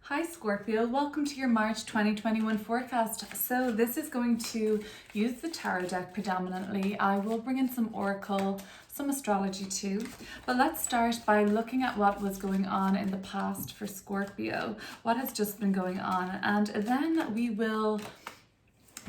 Hi Scorpio, welcome to your March 2021 forecast. So this is going to use the tarot deck predominantly. I will bring in some oracle, some astrology too. But let's start by looking at what was going on in the past for Scorpio, what has just been going on. And then we will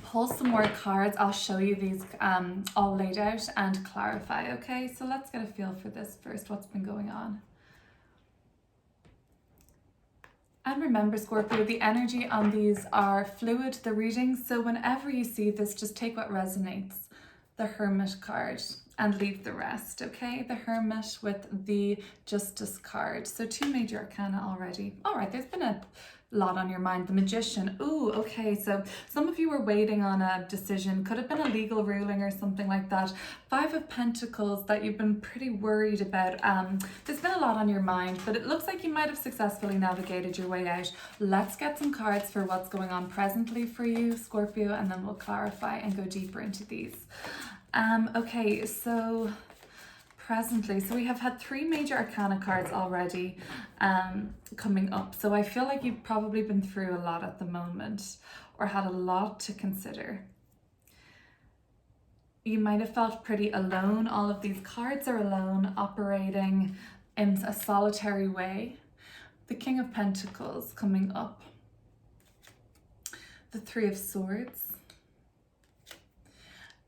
pull some more cards. I'll show you these all laid out and clarify, okay? So let's get a feel for this first, what's been going on. And remember, Scorpio, the energy on these are fluid, the readings. So whenever you see this, just take what resonates. The Hermit card and leave the rest, okay? The Hermit with the Justice card. So two major arcana already. All right, there's been a lot on your mind. The Magician. Ooh, okay, so some of you were waiting on a decision. Could have been a legal ruling or something like that. Five of Pentacles that you've been pretty worried about. There's been a lot on your mind, but it looks like you might have successfully navigated your way out. Let's get some cards for what's going on presently for you, Scorpio, and then we'll clarify and go deeper into these. Okay, so presently, so we have had three major arcana cards already coming up. So I feel like you've probably been through a lot at the moment or had a lot to consider. You might have felt pretty alone. All of these cards are alone, operating in a solitary way. The King of Pentacles coming up. The Three of Swords.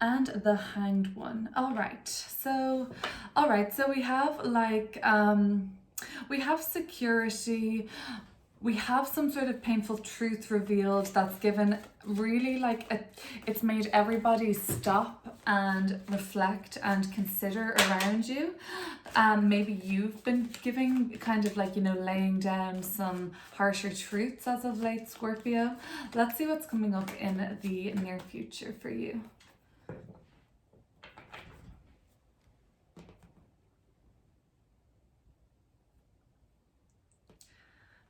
And the Hanged One. All right, so we have like we have security, we have some sort of painful truth revealed that's given really like it's made everybody stop and reflect and consider around you. Maybe you've been giving kind of like, you know, laying down some harsher truths as of late, Scorpio. Let's see what's coming up in the near future for you.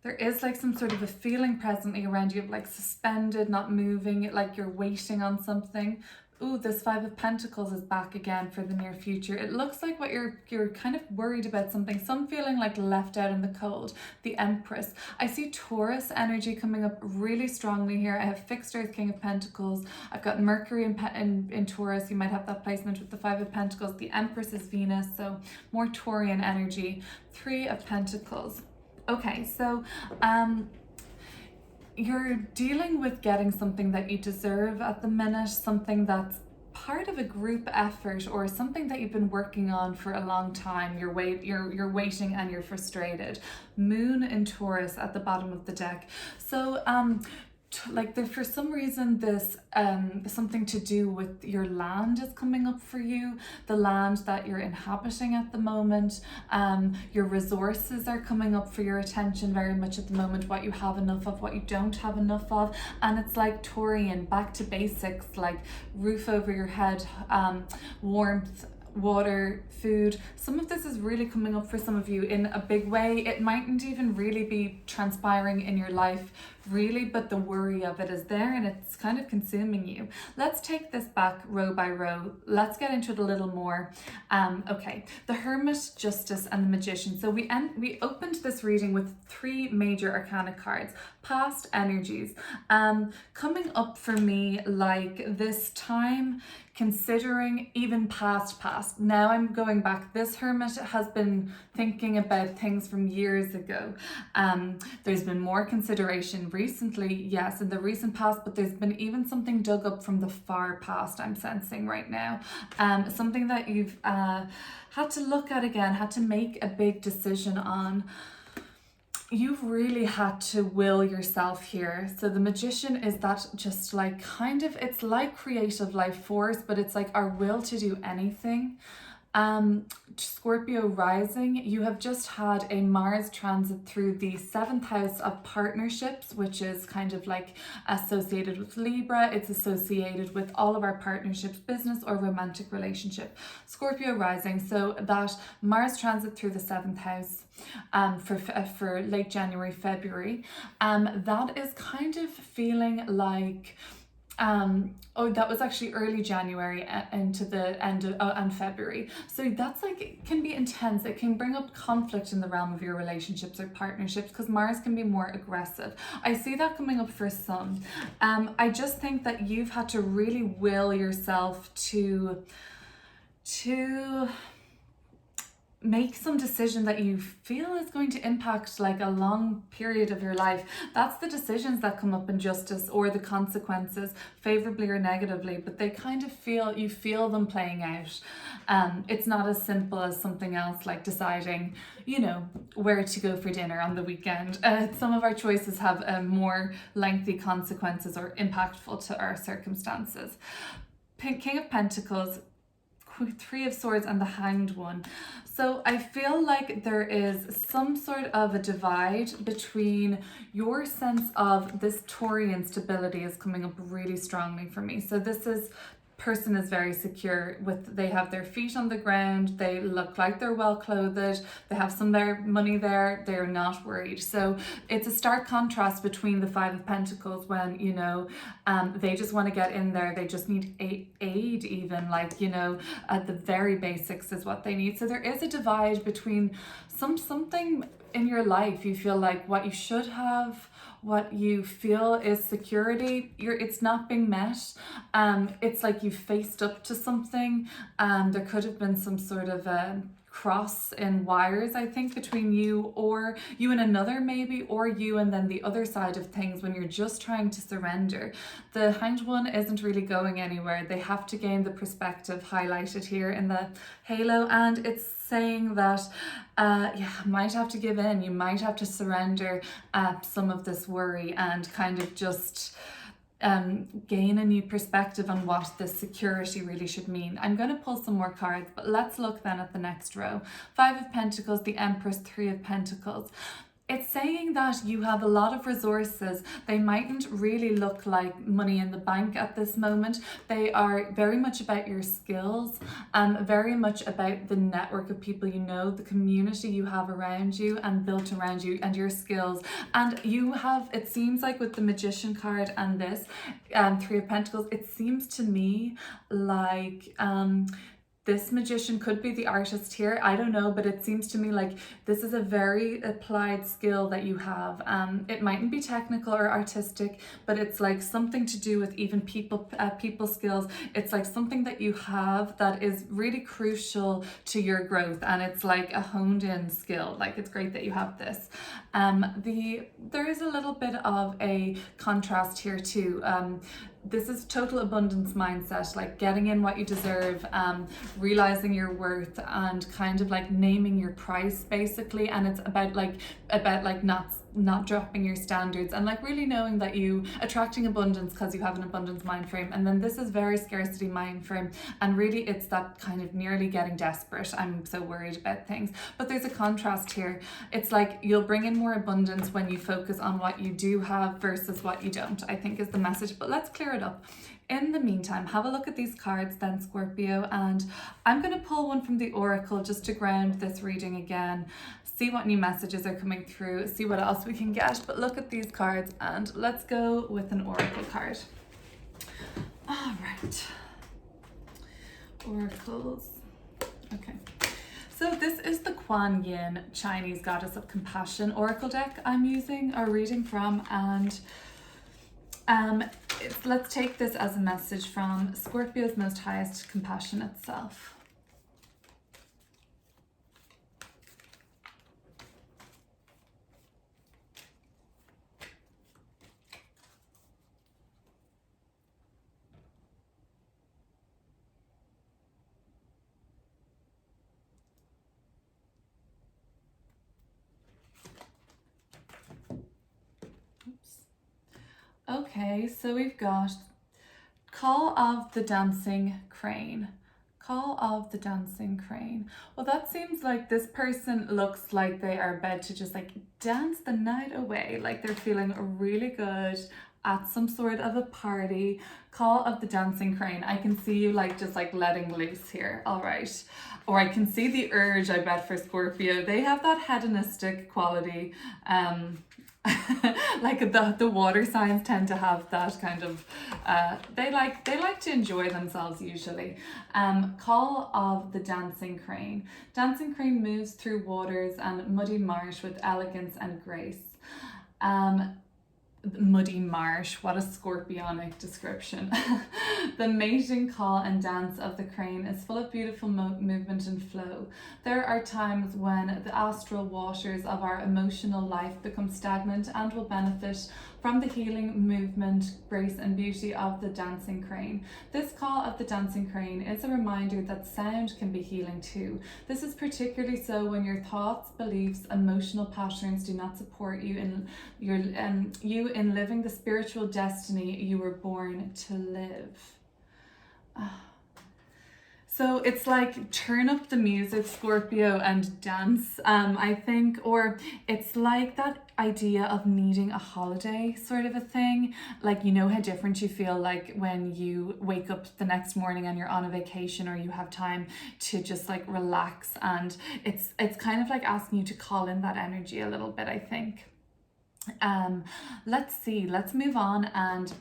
There is like some sort of a feeling presently around you of like suspended, not moving, like you're waiting on something. Ooh, this Five of Pentacles is back again for the near future. It looks like what you're kind of worried about something, some feeling like left out in the cold. The Empress. I see Taurus energy coming up really strongly here. I have fixed Earth, King of Pentacles. I've got Mercury in Taurus. You might have that placement with the Five of Pentacles. The Empress is Venus, so more Taurian energy. Three of Pentacles. Okay, so you're dealing with getting something that you deserve at the minute, something that's part of a group effort or something that you've been working on for a long time. You're waiting and you're frustrated. Moon in Taurus at the bottom of the deck. So like for some reason this something to do with your land is coming up for you, the land that you're inhabiting at the moment. Your resources are coming up for your attention very much at the moment, what you have enough of, what you don't have enough of. And it's like Taurian, back to basics, like roof over your head, warmth, water, food. Some of this is really coming up for some of you in a big way. It mightn't even really be transpiring in your life really, but the worry of it is there and it's kind of consuming you. Let's take this back row by row. Let's get into it a little more. Okay, the Hermit, Justice, and the Magician. So we opened this reading with three major arcana cards, past energies. Coming up for me like this time, considering even past. Now I'm going back. This Hermit has been thinking about things from years ago. There's been more consideration recently, yes, in the recent past, but there's been even something dug up from the far past I'm sensing right now. Something that you've had to look at again, had to make a big decision on. You've really had to will yourself here. So the Magician is that just like kind of, it's like creative life force, but it's like our will to do anything. Scorpio rising, you have just had a Mars transit through the 7th house of partnerships, which is kind of like associated with Libra. It's associated with all of our partnerships, business or romantic relationship. Scorpio rising, so that Mars transit through the 7th house for late January, February, that is kind of feeling like Oh, that was actually early January into the end of and February. So that's like, it can be intense. It can bring up conflict in the realm of your relationships or partnerships, because Mars can be more aggressive. I see that coming up for some. I just think that you've had to really will yourself to make some decision that you feel is going to impact like a long period of your life. That's the decisions that come up in justice, or the consequences, favorably or negatively, but they kind of you feel them playing out. It's not as simple as something else like deciding, you know, where to go for dinner on the weekend. Some of our choices have more lengthy consequences or impactful to our circumstances. King of Pentacles, Three of Swords, and the Hanged One. So I feel like there is some sort of a divide between your sense of this Taurian stability is coming up really strongly for me. So this person is very secure they have their feet on the ground, they look like they're well clothed, they have some their money there, they're not worried. So it's a stark contrast between the Five of Pentacles, when, you know, they just want to get in there, they just need aid, even, like, you know, at the very basics is what they need. So there is a divide between something in your life you feel like what you should have, what you feel is security, it's not being met. It's like you faced up to something. There could have been some sort of cross in wires, I think, between you and another, maybe, or you and then the other side of things, when you're just trying to surrender. The Hanged One isn't really going anywhere. They have to gain the perspective highlighted here in the halo, and it's saying that you might have to give in, you might have to surrender some of this worry and kind of just gain a new perspective on what this security really should mean. I'm going to pull some more cards, but let's look then at the next row. Five of Pentacles, the Empress, Three of Pentacles. It's saying that you have a lot of resources. They mightn't really look like money in the bank at this moment. They are very much about your skills, very much about the network of people you know, the community you have around you and built around you, and your skills. And you have, it seems like with the Magician card and this Three of Pentacles, it seems to me like this magician could be the artist here, I don't know, but it seems to me like this is a very applied skill that you have. It mightn't be technical or artistic, but it's like something to do with even people skills. It's like something that you have that is really crucial to your growth, and it's like a honed in skill. Like, it's great that you have this. There is a little bit of a contrast here too. This is total abundance mindset, like getting in what you deserve, realizing your worth, and kind of like naming your price, basically. And it's about not dropping your standards, and like really knowing that you attracting abundance because you have an abundance mind frame. And then this is very scarcity mind frame, and really it's that kind of nearly getting desperate. I'm so worried about things, but there's a contrast here. It's like you'll bring in more abundance when you focus on what you do have versus what you don't, I think is the message. But let's clear it up. In the meantime, have a look at these cards then, Scorpio, and I'm going to pull one from the Oracle just to ground this reading again, see what new messages are coming through, see what else we can get. But look at these cards, and let's go with an Oracle card. All right, Oracles. Okay, so this is the Kuan Yin Chinese Goddess of Compassion Oracle deck I'm using or reading from, and let's take this as a message from Scorpio's most highest compassionate self. Okay, so we've got Call of the Dancing Crane. Call of the Dancing Crane. Well, that seems like this person looks like they are about to just like dance the night away. Like they're feeling really good at some sort of a party. Call of the Dancing Crane. I can see you like just like letting loose here. All right. Or I can see the urge, I bet, for Scorpio. They have that hedonistic quality. Like the water signs tend to have that kind of they like to enjoy themselves usually. Call of the dancing crane. Dancing crane moves through waters and muddy marsh with elegance and grace. Muddy marsh, what a scorpionic description. The mating call and dance of the crane is full of beautiful movement and flow. There are times when the astral waters of our emotional life become stagnant and will benefit from the healing movement, grace and beauty of the dancing crane. This call of the dancing crane is a reminder that sound can be healing too. This is particularly so when your thoughts, beliefs, emotional patterns do not support you in in living the spiritual destiny you were born to live. So it's like turn up the music, Scorpio, and dance, I think, or it's like that idea of needing a holiday sort of a thing. Like, you know how different you feel like when you wake up the next morning and you're on a vacation, or you have time to just like relax, and it's kind of like asking you to call in that energy a little bit, I think. Let's move on and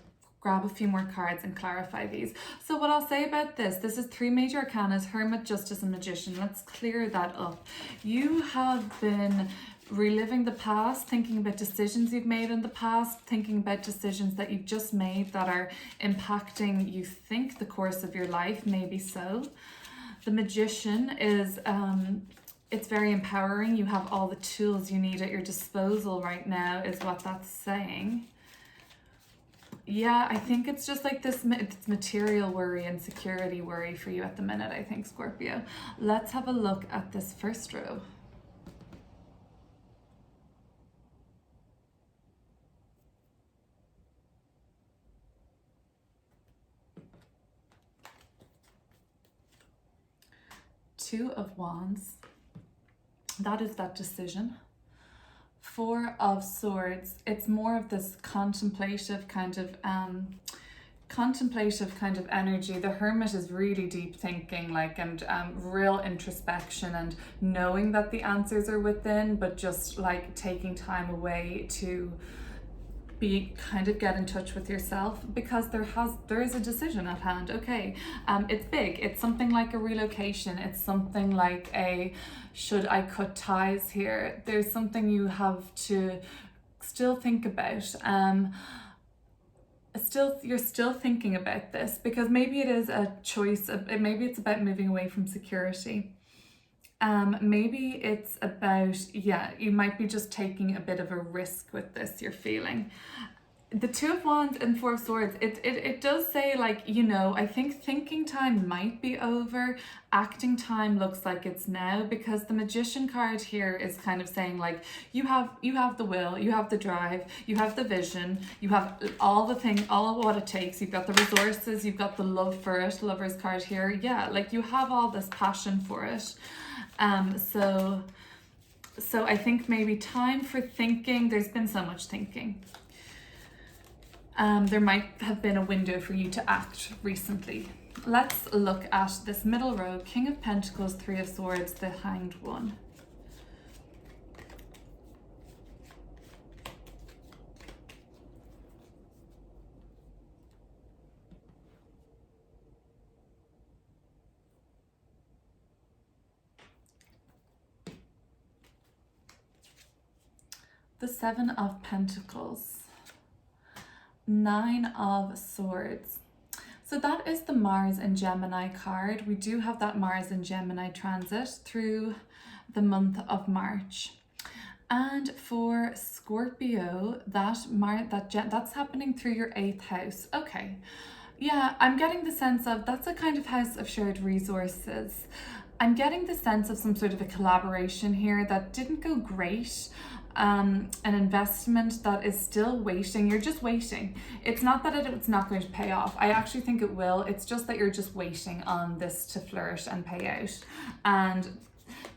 grab a few more cards and clarify these. So what I'll say about this is 3 major arcanas: Hermit, Justice and Magician. Let's clear that up. You have been reliving the past, thinking about decisions you've made in the past, thinking about decisions that you've just made that are impacting, you think, the course of your life, maybe so. The Magician is it's very empowering. You have all the tools you need at your disposal right now, is what that's saying. Yeah, I think it's just like this, it's material worry and security worry for you at the minute, I think, Scorpio. Let's have a look at this first row. Two of Wands. That is that decision. 4 of Swords. It's more of this contemplative kind of energy. The Hermit is really deep thinking, like, and real introspection and knowing that the answers are within, but just like taking time away to get in touch with yourself, because there is a decision at hand. Okay, it's big. It's something like a relocation. It's something like a, should I cut ties here? There's something you have to still think about. You're still thinking about this, because maybe it is a choice maybe it's about moving away from security. Maybe it's about, you might be just taking a bit of a risk with this, you're feeling. The 2 of Wands and 4 of Swords, it does say, like, you know, I think thinking time might be over, acting time looks like it's now, because the Magician card here is kind of saying, like, you have the will, you have the drive, you have the vision, you have all of what it takes, you've got the resources, you've got the love for it, Lover's card here. Yeah, like, you have all this passion for it. So I think maybe time for thinking. There's been so much thinking. There might have been a window for you to act recently. Let's look at this middle row: King of Pentacles, 3 of Swords, the Hanged One. The 7 of Pentacles, 9 of Swords. So that is the Mars and Gemini card. We do have that Mars and Gemini transit through the month of March. And for Scorpio, that's happening through your 8th house. Okay. Yeah, I'm getting the sense of that's a kind of house of shared resources. I'm getting the sense of some sort of a collaboration here that didn't go great. An investment that is still waiting. You're just waiting. It's not that it's not going to pay off. I actually think it will. It's just that you're just waiting on this to flourish and pay out. And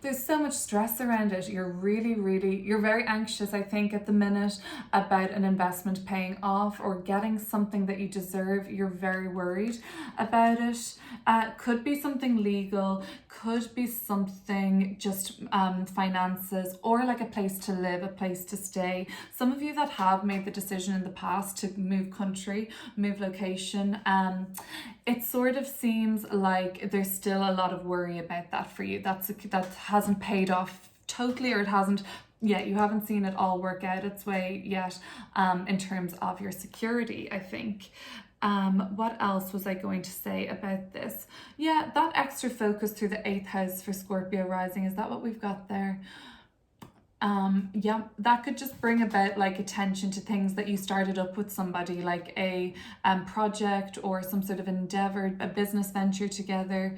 there's so much stress around it. You're you're very anxious, I think, at the minute about an investment paying off or getting something that you deserve. You're very worried about it. Could be something legal, could be something just finances, or like a place to live, a place to stay. Some of you that have made the decision in the past to move country, move location, it sort of seems like there's still a lot of worry about that for you. That hasn't paid off totally, or it hasn't, you haven't seen it all work out its way yet, in terms of your security, I think. What else was I going to say about this? Yeah, that extra focus through the 8th house for Scorpio rising, is that what we've got there? Yeah, that could just bring about like attention to things that you started up with somebody, like a project or some sort of endeavor, a business venture together.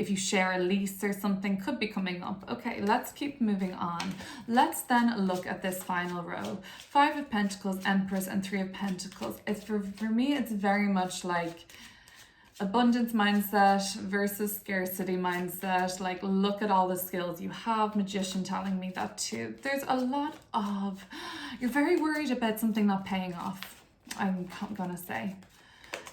If you share a lease or something, could be coming up. Okay, let's keep moving on. Let's then look at this final row. 5 of Pentacles, Empress, and 3 of Pentacles. It's for me, it's very much like abundance mindset versus scarcity mindset. Like, look at all the skills you have. Magician telling me that too. There's a lot of, you're very worried about something not paying off, I'm gonna say.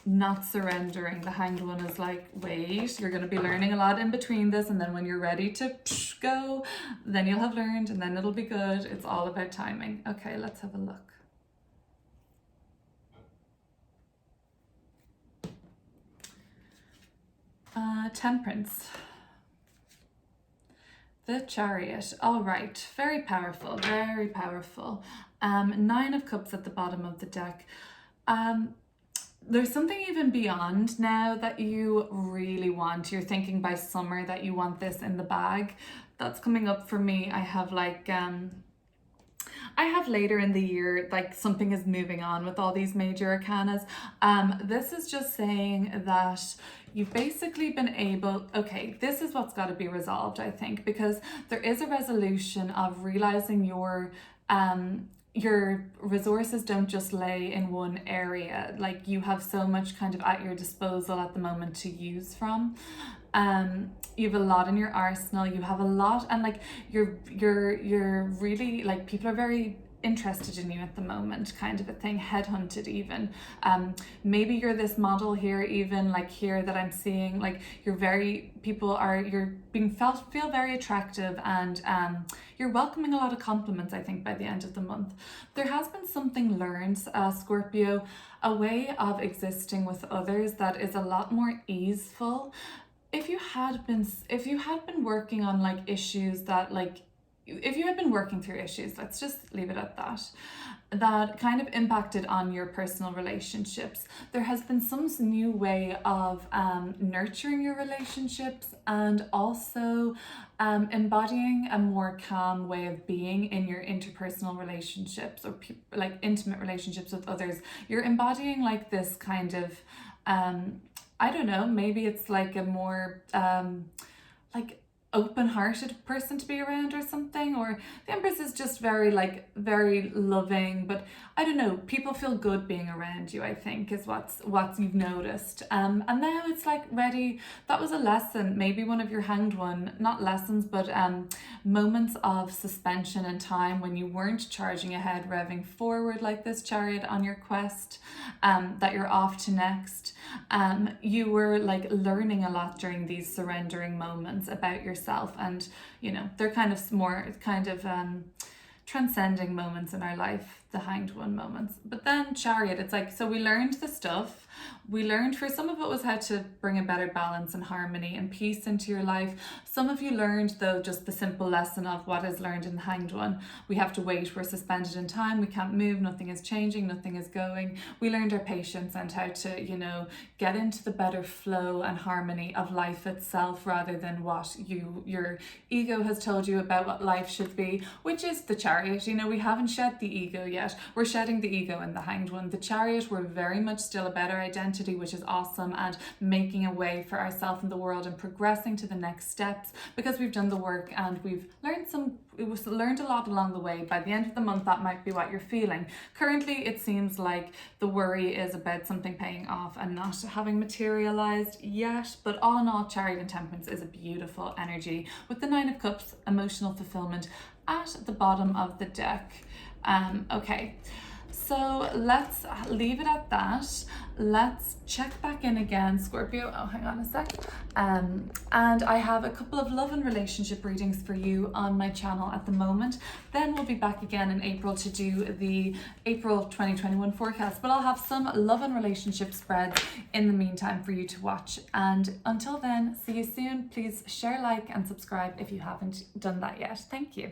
Not surrendering. The Hanged One is like, wait, you're going to be learning a lot in between this, and then when you're ready to go, then you'll have learned, and then it'll be good. It's all about timing. Okay, let's have a look. Temperance. The Chariot. All right, very powerful, very powerful. 9 of Cups at the bottom of the deck. There's something even beyond now that you really want. You're thinking by summer that you want this in the bag. That's coming up for me. I have like, I have later in the year, like something is moving on with all these major arcanas. This is just saying that you've basically been able, okay, this is what's got to be resolved, I think, because there is a resolution of realizing your resources don't just lay in one area. Like, you have so much kind of at your disposal at the moment to use from. You have a lot in your arsenal, you have a lot, and like you're really, like, people are very interested in you at the moment, kind of a thing, headhunted even. Maybe you're this model here, even like here that I'm seeing, like you're being feel very attractive, and you're welcoming a lot of compliments, I think, by the end of the month. There has been something learned, Scorpio, a way of existing with others that is a lot more easeful. If you had been working on like issues that, like, if you had been working through issues, let's just leave it at that, that kind of impacted on your personal relationships, there has been some new way of nurturing your relationships, and also embodying a more calm way of being in your interpersonal relationships, or like intimate relationships with others. You're embodying like this kind of, I don't know, maybe it's like a more like open-hearted person to be around or something. Or the Empress is just very very loving, but I don't know, people feel good being around you, I think, is what you've noticed. And now it's like ready. That was a lesson, maybe one of your Hanged One, not lessons, but moments of suspension in time when you weren't charging ahead, revving forward like this Chariot on your quest, that you're off to next. You were like learning a lot during these surrendering moments about yourself, and you know, they're kind of more transcending moments in our life, the Hanged One moments. But then Chariot, it's like, so we learned the stuff. We learned, for some of it was how to bring a better balance and harmony and peace into your life. Some of you learned, though, just the simple lesson of what is learned in the Hanged One. We have to wait, we're suspended in time, we can't move, nothing is changing, nothing is going. We learned our patience and how to, you know, get into the better flow and harmony of life itself, rather than what your ego has told you about what life should be, which is the Chariot. You know, we haven't shed the ego yet. We're shedding the ego in the Hanged One. The Chariot, we're very much still about our identity, which is awesome, and making a way for ourselves in the world and progressing to the next steps, because we've done the work and we've learned a lot along the way. By the end of the month, that might be what you're feeling. Currently, it seems like the worry is about something paying off and not having materialized yet, but all in all, Chariot and Temperance is a beautiful energy, with the 9 of Cups, emotional fulfillment, at the bottom of the deck. Okay, So let's leave it at that. Let's check back in again, Scorpio. Oh, hang on a sec. And I have a couple of love and relationship readings for you on my channel at the moment. Then we'll be back again in April to do the April 2021 forecast. But I'll have some love and relationship spreads in the meantime for you to watch. And until then, see you soon. Please share, like, and subscribe if you haven't done that yet. Thank you.